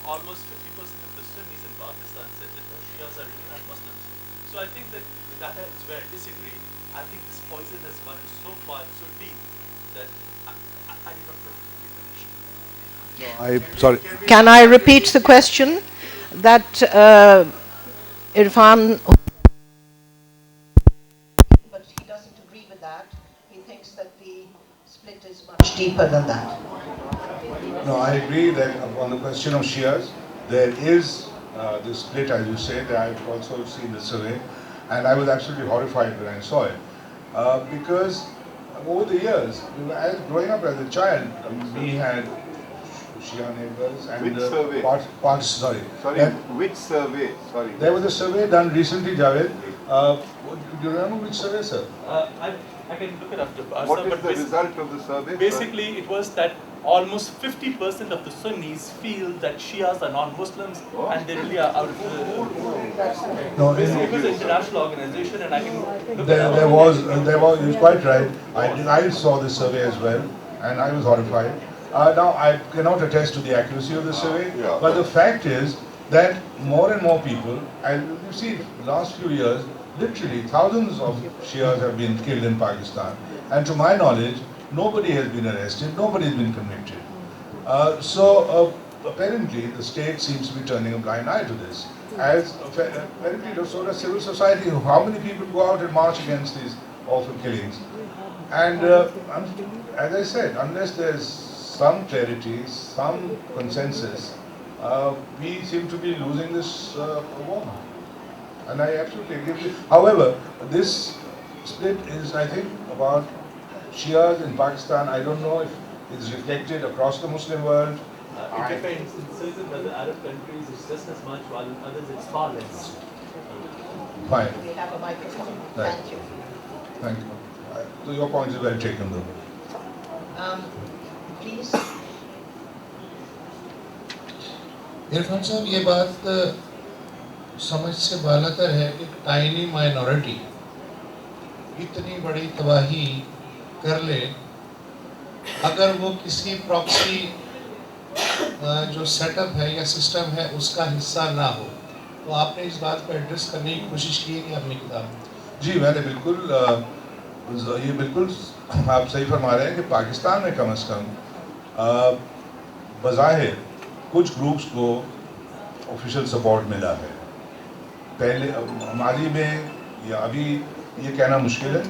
almost 50% of the Sunnis in Pakistan said that no, Shias are really not Muslims. So I think that is where I disagree. I think this poison has gone so far, so deep, that I do not particularly finish. Sorry. Can I repeat the question? That Irfan, but he doesn't agree with that. He thinks that the split is much deeper than that. No, I agree that on the question of Shias, there is this split, as you said. I've also seen the survey, and I was absolutely horrified when I saw it. Because over the years, growing up as a child, we had Shia neighbors and Which survey? Which survey? Sorry. There was a survey done recently, Javed. Do you remember which survey, sir? I can look it up. What is the result of the survey? Basically, it was that almost 50% of the Sunnis feel that Shias are non-Muslims, and they really are out of the... No, it was an international organization, and I can look it up. there was, he was quite right. I saw this survey as well, and I was horrified. Now, I cannot attest to the accuracy of the survey, but the fact is that more and more people, and you see, the last few years, literally thousands of Shias have been killed in Pakistan, and to my knowledge, nobody has been arrested, nobody has been convicted. So apparently the state seems to be turning a blind eye to this. As apparently so does civil society. How many people go out and march against these awful killings? And as I said, unless there's some clarity, some consensus, we seem to be losing this war. And I absolutely agree with you. However, this split is, I think, about Shias in Pakistan. I don't know if it's reflected across the Muslim world. It depends. In certain other Arab countries, it's just as much, while in others, it's far less. Fine. We have a microphone. Right. Thank you. Thank you. So your point is well taken, though. Please. Irfan साहब, ये बात समझ से बालातर है कि tiny minority इतनी बड़ी तबाही कर ले, अगर वो किसी प्रॉक्सी जो सेटअप है या सिस्टम है उसका हिस्सा ना हो, तो आपने इस बात को एड्रेस करने की कोशिश की है कि अपनी किताब में? जी, मैंने बिल्कुल ये बिल्कुल आप सही फरमा रहे हैं कि पाकिस्तान में कम से कम बज़ाहिर कुछ ग्रुप्स को ऑफिशियल सपोर्ट मिला है। पहले माजी में या अभी ये कहना मुश्किल है,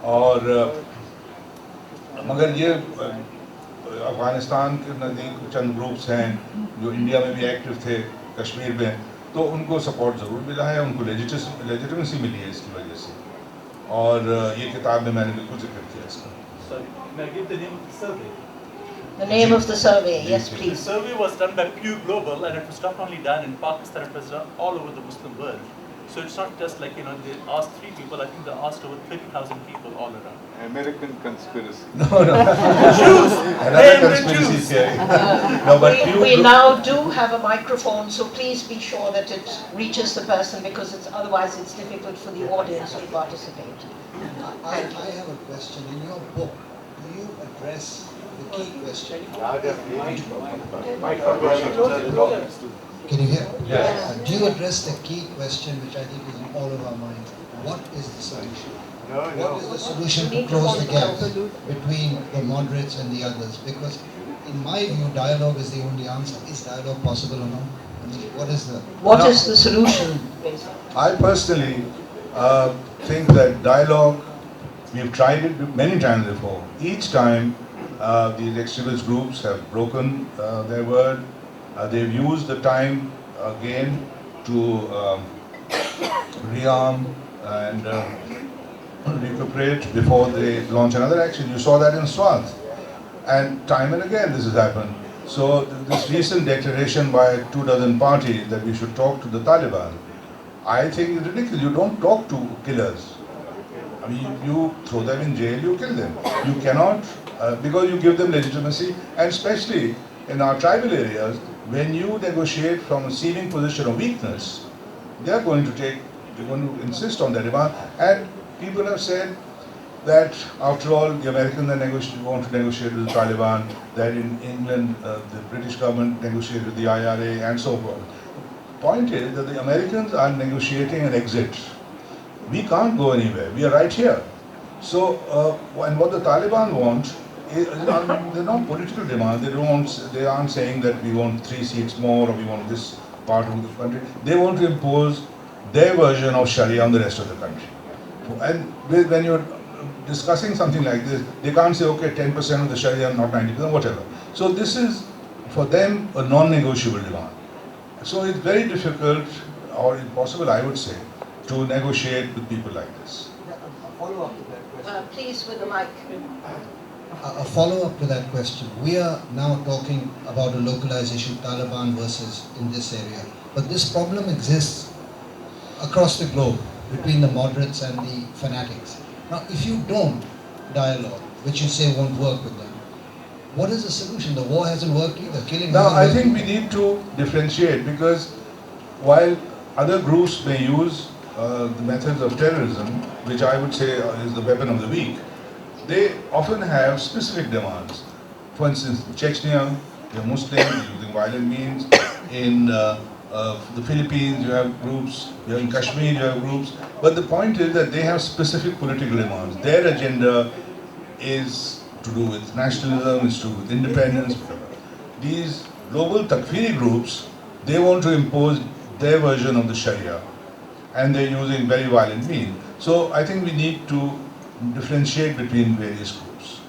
और मगर ये अफ़गानिस्तान के नज़दीक चंद ग्रुप्स हैं जो इंडिया में भी एक्टिव थे, कश्मीर में, तो उनको सपोर्ट ज़रूर मिला है, उनको लेजिटिमेसी मिली है इसकी वजह से, और ये किताब में मैंने बिल्कुल जिक्र किया इसका। The name of the survey, yes, The please. survey was done by Pew Global, and it was not only done in Pakistan, it was done all over the Muslim world. So it's not just like, they asked 3 people, I think they asked over 30,000 people all around. American conspiracy. No, no. Another conspiracy theory. No, but We now do have a microphone, so please be sure that it reaches the person, because otherwise it's difficult for the audience to participate. I have a question. In your book, do you address the key question? Can you hear? Yes. Do you address the key question, which I think is in all of our minds? What is the solution? What is the solution to close the gap between the moderates and the others? Because in my view, dialogue is the only answer. Is dialogue possible or not? I mean, what is the solution? I personally think that dialogue, we've tried it many times before. Each time these extremist groups have broken their word. They've used the time again to rearm and recuperate before they launch another action. You saw that in Swat. And time and again this has happened. So this recent declaration by 24 parties that we should talk to the Taliban, I think is ridiculous. You don't talk to killers. I mean, you throw them in jail, you kill them. You cannot, because you give them legitimacy, and especially in our tribal areas, when you negotiate from a seeming position of weakness, they're going to insist on their demand. And people have said that after all, the Americans want to negotiate with the Taliban, that in England, the British government negotiated with the IRA and so forth. Point is that the Americans are negotiating an exit. We can't go anywhere. We are right here. So, and what the Taliban want, they're not political demands. They aren't saying that we want 3 seats more or we want this part of the country. They want to impose their version of Sharia on the rest of the country. And when you're discussing something like this, they can't say, okay, 10% of the Sharia, not 90%, whatever. So this is, for them, a non-negotiable demand. So it's very difficult, or impossible, I would say, to negotiate with people like this. A follow-up to that question. Please, with the mic. A follow-up to that question. We are now talking about a localized issue, Taliban versus in this area. But this problem exists across the globe between the moderates and the fanatics. Now, if you don't dialogue, which you say won't work with them, what is the solution? The war hasn't worked either. Killing. Now, I think we need to differentiate, because while other groups may use the methods of terrorism, which I would say is the weapon of the weak, they often have specific demands. For instance, in Chechnya, they're Muslim, they're using violent means. In the Philippines, you have groups. In Kashmir, you have groups. But the point is that they have specific political demands. Their agenda is to do with nationalism, is to do with independence. These global Takfiri groups, they want to impose their version of the Sharia, and they're using very violent means. So I think we need to differentiate between various groups.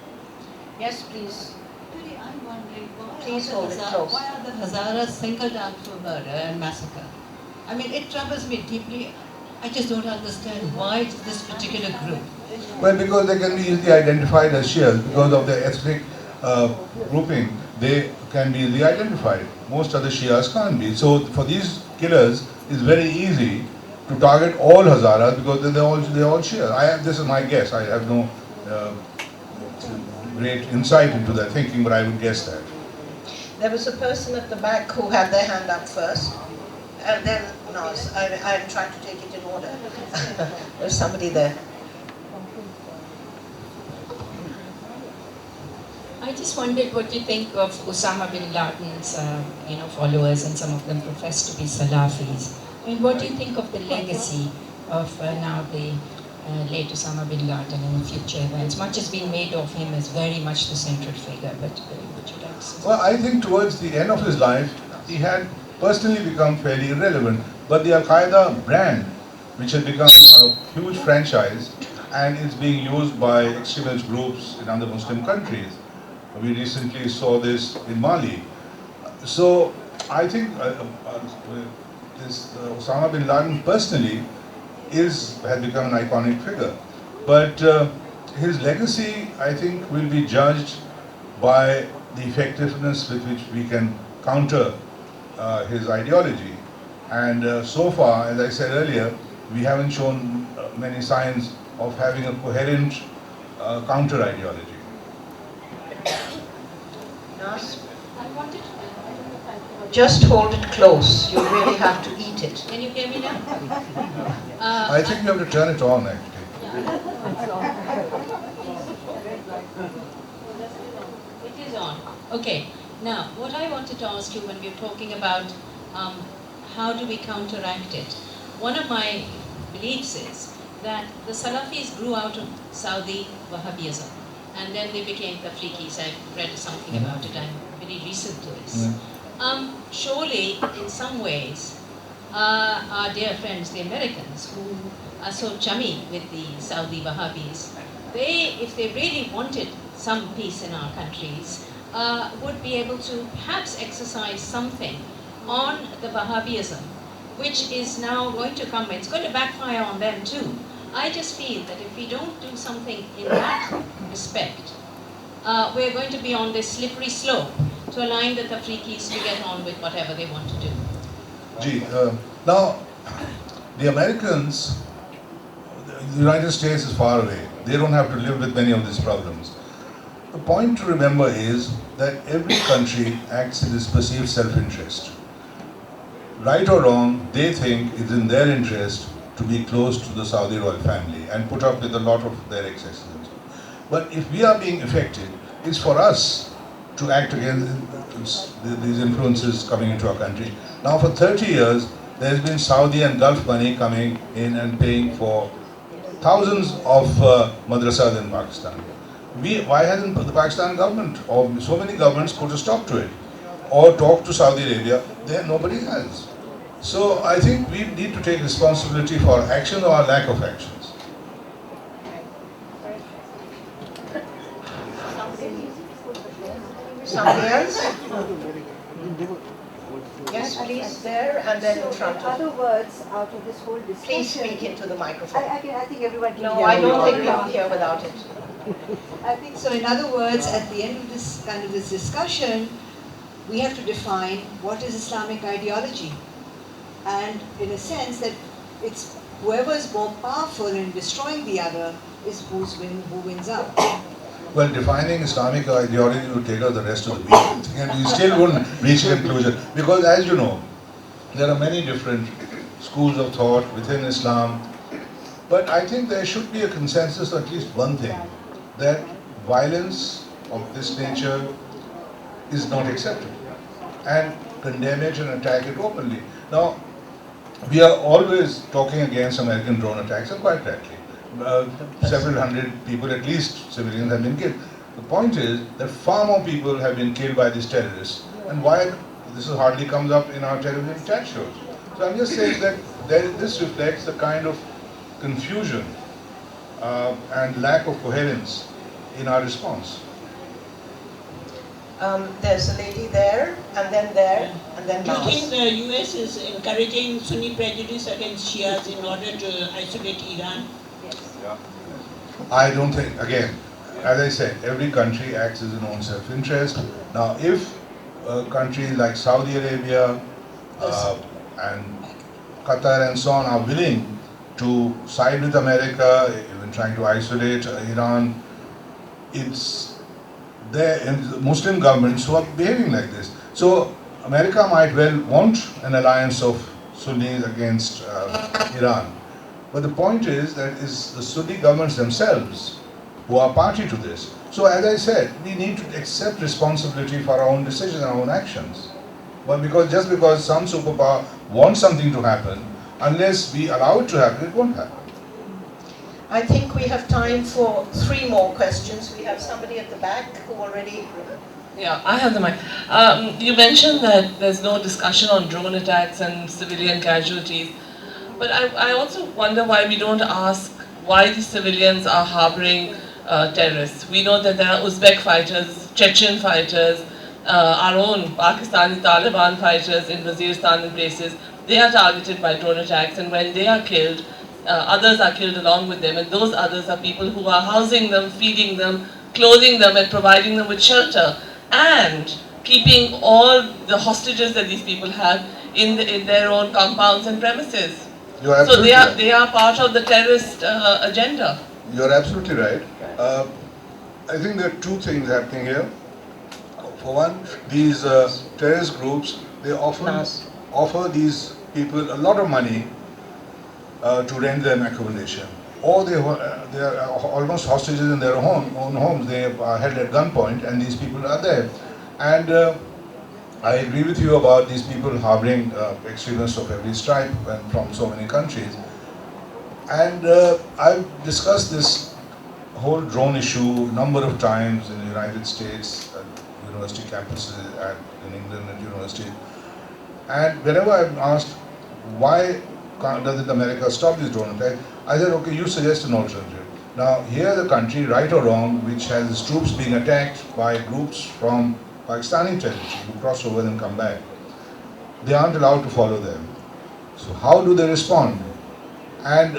Yes, please. Really, I'm wondering Please hold it close. why are the Hazaras singled out for murder and massacre? I mean, it troubles me deeply. I just don't understand why this particular group. Well, because they can be easily identified as Shias because of their ethnic grouping. They can be easily identified. Most other Shias can't be. So for these killers, it's very easy to target all Hazaras because they're all Shias. This is my guess. I have no great insight into their thinking, but I would guess that. There was a person at the back who had their hand up first, and then, no, I'm trying to take it in order. There's somebody there. I just wondered what you think of Osama bin Laden's followers, and some of them profess to be Salafis. I mean, what do you think of the legacy of now the late Osama bin Laden in future events? Much has been made of him as very much the central figure, but would you like to say? Well, I think towards the end of his life, he had personally become fairly irrelevant. But the Al-Qaeda brand, which had become a huge franchise and is being used by extremist groups in other Muslim countries. We recently saw this in Mali. So I think this Osama bin Laden personally has become an iconic figure. But his legacy, I think, will be judged by the effectiveness with which we can counter his ideology. And so far, as I said earlier, we haven't shown many signs of having a coherent counter ideology. I wanted to. Just hold it close. You really have to eat it. Can you hear me now? I think you have to turn it on, actually. It is on. Okay. Now, what I wanted to ask you when we were talking about how do we counteract it, one of my beliefs is that the Salafis grew out of Saudi Wahhabism, and then they became Tafriqis. I read something about it. I'm very recent to this. Surely, in some ways, our dear friends, the Americans, who are so chummy with the Saudi Wahhabis, they, if they really wanted some peace in our countries, would be able to perhaps exercise something on the Wahhabism, which is now going to come. It's going to backfire on them too. I just feel that if we don't do something in that respect, we're going to be on this slippery slope to allowing the Tafriqis to get on with whatever they want to do. Now, the Americans, the United States is far away. They don't have to live with many of these problems. The point to remember is that every country acts in its perceived self-interest. Right or wrong, they think it's in their interest to be close to the Saudi royal family and put up with a lot of their excesses. But if we are being affected, it's for us to act against these influences coming into our country. Now for 30 years, there's been Saudi and Gulf money coming in and paying for thousands of madrasas in Pakistan. Why hasn't the Pakistan government or so many governments put a stop to it? Or talk to Saudi Arabia? There nobody has. So I think we need to take responsibility for our actions or our lack of actions. Somebody else? Yes, please, there, and then in front of other words out of this whole discussion. Please speak into the microphone. I think everyone can No, hear I you. don't think we can hear without it. I think so. In other words, at the end of this kind of this discussion, we have to define what is Islamic ideology, and in a sense that it's whoever is more powerful in destroying the other is who wins out. Well, defining Islamic ideology would take us the rest of the week, and we still wouldn't reach a conclusion. Because as you know, there are many different schools of thought within Islam. But I think there should be a consensus on at least one thing, that violence of this nature is not acceptable. And condemn it and attack it openly. Now, we are always talking against American drone attacks, and quite rightly. Several hundred people, at least civilians, have been killed. The point is that far more people have been killed by these terrorists. And why this hardly comes up in our television chat shows. So I'm just saying that this reflects the kind of confusion and lack of coherence in our response. There's a lady there, and then Do you think the US is encouraging Sunni prejudice against Shias in order to isolate Iran? I don't think, again, as I said, every country acts in its own self-interest. Now, if countries like Saudi Arabia and Qatar and so on are willing to side with America, even trying to isolate Iran, it's the Muslim governments who are behaving like this. So America might well want an alliance of Sunnis against Iran. But the point is that it's the Sunni governments themselves who are party to this. So as I said, we need to accept responsibility for our own decisions and our own actions. But just because some superpower wants something to happen, unless we allow it to happen, it won't happen. I think we have time for 3 more questions. We have somebody at the back who already... Yeah, I have the mic. You mentioned that there's no discussion on drone attacks and civilian casualties. But I also wonder why we don't ask why the civilians are harboring terrorists. We know that there are Uzbek fighters, Chechen fighters, our own Pakistani Taliban fighters in Waziristan and places. They are targeted by drone attacks, and when they are killed, others are killed along with them, and those others are people who are housing them, feeding them, clothing them, and providing them with shelter. and keeping all the hostages that these people have in their own compounds and premises. You're So absolutely right. they are part of the terrorist agenda. You're absolutely right. I think there are two things happening here. For one, these terrorist groups, they often offer these people a lot of money to rent them accommodation. Or they are almost hostages in their own homes. They are held at gunpoint and these people are there. And I agree with you about these people harboring extremists of every stripe and from so many countries. And I've discussed this whole drone issue number of times in the United States, at university campuses, in England at universities. And whenever I'm asked, why doesn't America stop these drone attacks, I said, okay, you suggest an alternative. Now, here the country, right or wrong, which has its troops being attacked by groups from Pakistani territory who cross over and come back, they aren't allowed to follow them. So how do they respond? And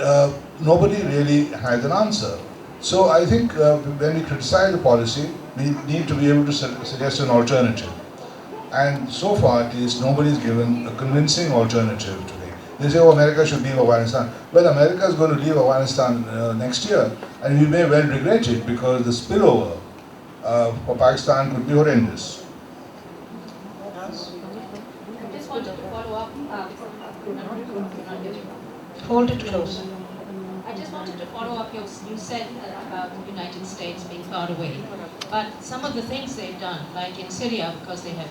nobody really has an answer. So I think when we criticize the policy, we need to be able to suggest an alternative. And so far, at least, nobody's given a convincing alternative today. They say, oh, America should leave Afghanistan. Well, America is going to leave Afghanistan next year, and we may well regret it because the spillover for Pakistan could be horrendous. I just wanted to follow up. Hold it close. I just wanted to follow up. You said about the United States being far away, but some of the things they've done, like in Syria, because they have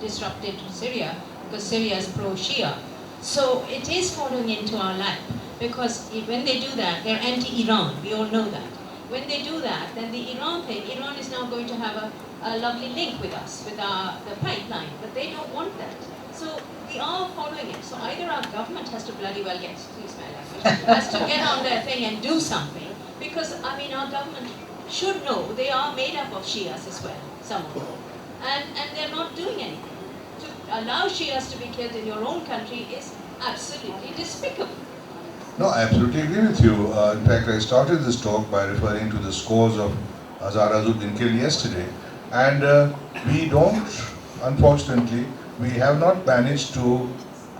disrupted Syria, because Syria is pro-Shia. So it is falling into our lap, because when they do that, they're anti-Iran. We all know that. When they do that, then the Iran thing, Iran is now going to have a lovely link with us, with the pipeline, but they don't want that. So we are following it. So either our government has to bloody well get, excuse my language, has to get on their thing and do something, because I mean our government should know they are made up of Shias as well, some of them, and they're not doing anything. To allow Shias to be killed in your own country is absolutely despicable. No, I absolutely agree with you. In fact, I started this talk by referring to the scores of Hazaras who've been killed yesterday. And we don't, unfortunately, we have not managed to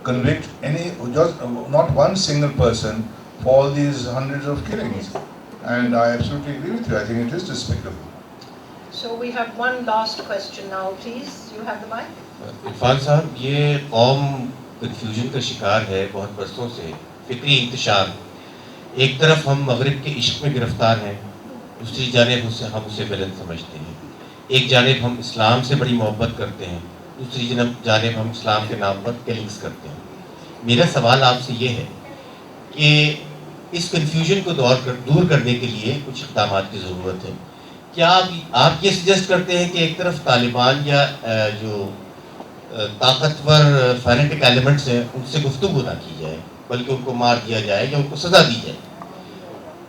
convict not one single person for all these hundreds of killings. And I absolutely agree with you. I think it is despicable. So we have one last question now, please. You have the mic. Irfan साहब, ये कौम confusion का शिकार है बहुत बरसों से, फिक्री इंतशार। एक तरफ हम मगरिब के इश्क में गिरफ्तार हैं, दूसरी जानिब हम उसे गलत समझते हैं। एक जानिब हम इस्लाम से बड़ी मोहब्बत करते हैं, दूसरी जानिब हम इस्लाम के नाम पर किलिंग्स करते हैं। मेरा सवाल आपसे ये है कि इस कन्फ्यूजन को दूर करने के लिए कुछ इक़दाम की ज़रूरत है। क्या आप ये सजेस्ट करते हैं कि एक तरफ तालिबान या जो ताकतवर फैनेटिक एलिमेंट्स हैं उनसे गुफ्तगू ना की जाए, बल्कि उनको मार दिया जाए या उनको सज़ा दी जाए,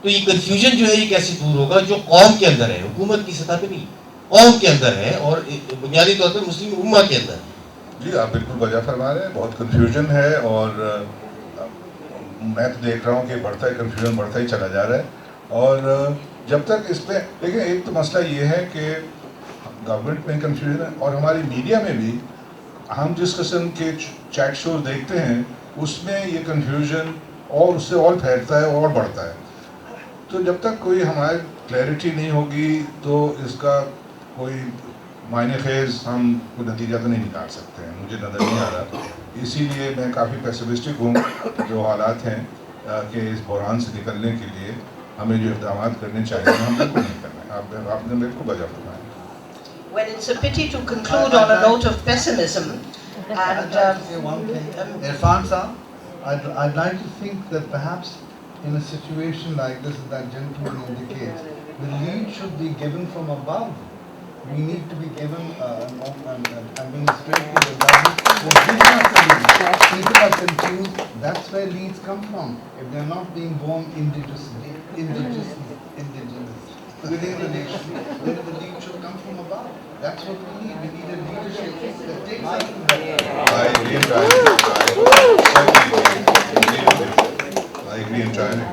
तो ये कन्फ्यूजन जो है ये कैसे दूर होगा जो कौम के अंदर है, हुकूमत की सतह पे नहीं, कौम के अंदर है और बुनियादी तौर पर मुस्लिम उम्मा के अंदर। जी, आप बिल्कुल वजह फरमा रहे हैं, बहुत कन्फ्यूजन है और मैं तो देख रहा हूँ कि बढ़ता ही कन्फ्यूजन बढ़ता ही चला जा रहा है। और जब तक इस पर देखिए, एक तो मसला ये है कि गवर्नमेंट में कन्फ्यूजन है और हमारी मीडिया में भी हम जिस किस्म के चैट शोज देखते हैं उसमें ये कन्फ्यूजन और उससे और फैलता है और बढ़ता है। तो जब तक कोई हमारी क्लैरिटी नहीं होगी तो इसका कोई मायने खेज हम कोई नतीजा तो नहीं निकाल सकते हैं, मुझे नज़र नहीं आ रहा। इसीलिए मैं काफ़ी पेसिमिस्टिक हूँ जो हालात हैं कि इस बहरान से निकलने के लिए हमें जो इक़दाम करने चाहिए हम बिल्कुल नहीं कर रहे हैं। आपने बिल्कुल वजह फरमाया। Well, it's a pity to conclude on a note of pessimism. And Irfan Saab, I'd like to think that perhaps in a situation like this, as that gentleman indicates, the lead should be given from above. We need to be given an administrative government will give us the lead. People are confused. That's where leads come from. If they're not being born indigenously within the nation, then the lead should come from above. That's what we need. We need a leadership that takes us to that. I agree entirely.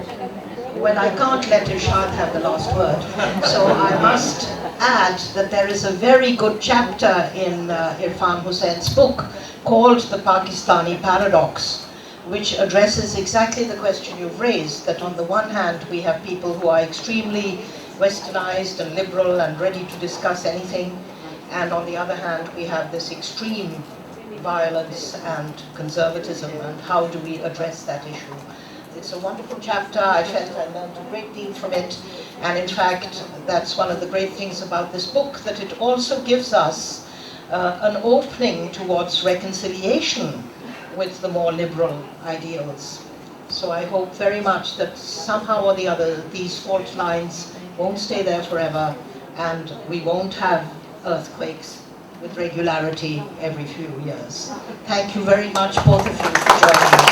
well, I can't let Irshad have the last word, so I must add that there is a very good chapter in Irfan Hussein's book called The Pakistani Paradox, which addresses exactly the question you've raised, that on the one hand we have people who are extremely westernized and liberal and ready to discuss anything, and on the other hand we have this extreme violence and conservatism, and how do we address that issue. It's a wonderful chapter. I felt I learned a great deal from it, and in fact that's one of the great things about this book, that it also gives us an opening towards reconciliation with the more liberal ideals. So I hope very much that somehow or the other these fault lines won't stay there forever, and we won't have earthquakes with regularity every few years. Thank you very much, both of you, for joining me.